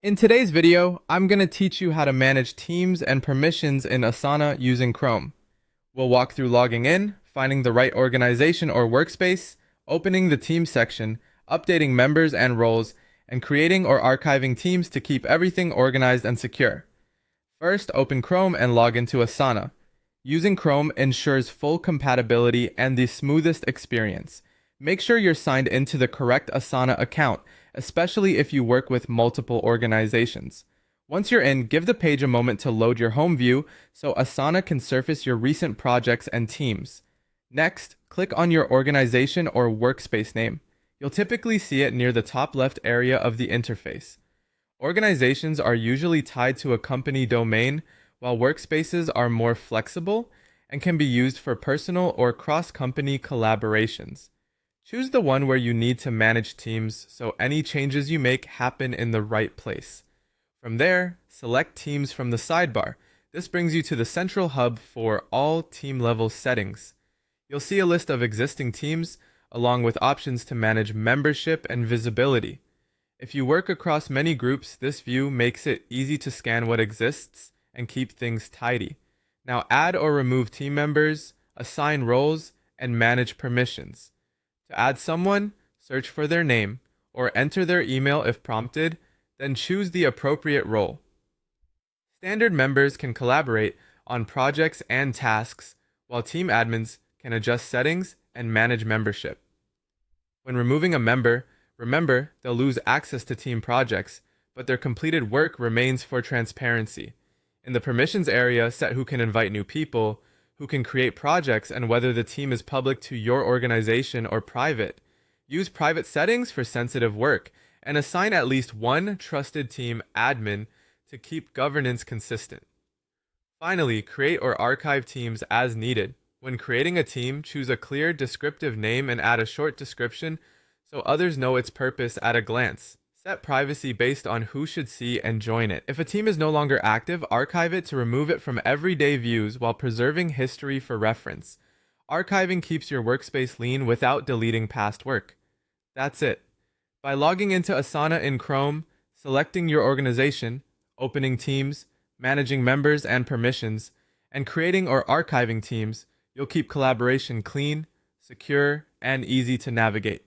In today's video, I'm going to teach you how to manage teams and permissions in Asana using Chrome. We'll walk through logging in, finding the right organization or workspace, opening the team section, updating members and roles, and creating or archiving teams to keep everything organized and secure. First, open Chrome and log into Asana. Using Chrome ensures full compatibility and the smoothest experience. Make sure you're signed into the correct Asana account, especially if you work with multiple organizations. Once you're in, give the page a moment to load your home view so Asana can surface your recent projects and teams. Next, click on your organization or workspace name. You'll typically see it near the top left area of the interface. Organizations are usually tied to a company domain, while workspaces are more flexible and can be used for personal or cross-company collaborations. Choose the one where you need to manage teams so any changes you make happen in the right place. From there, select Teams from the sidebar. This brings you to the central hub for all team-level settings. You'll see a list of existing teams, along with options to manage membership and visibility. If you work across many groups, this view makes it easy to scan what exists and keep things tidy. Now add or remove team members, assign roles, and manage permissions. To add someone, search for their name, or enter their email if prompted, then choose the appropriate role. Standard members can collaborate on projects and tasks, while team admins can adjust settings and manage membership. When removing a member, remember they'll lose access to team projects, but their completed work remains for transparency. In the permissions area, set who can invite new people, who can create projects, and whether the team is public to your organization or private. Use private settings for sensitive work, and assign at least one trusted team admin to keep governance consistent. Finally, create or archive teams as needed. When creating a team, choose a clear, descriptive name and add a short description so others know its purpose at a glance. Set privacy based on who should see and join it. If a team is no longer active, archive it to remove it from everyday views while preserving history for reference. Archiving keeps your workspace lean without deleting past work. That's it. By logging into Asana in Chrome, selecting your organization, opening teams, managing members and permissions, and creating or archiving teams, you'll keep collaboration clean, secure, and easy to navigate.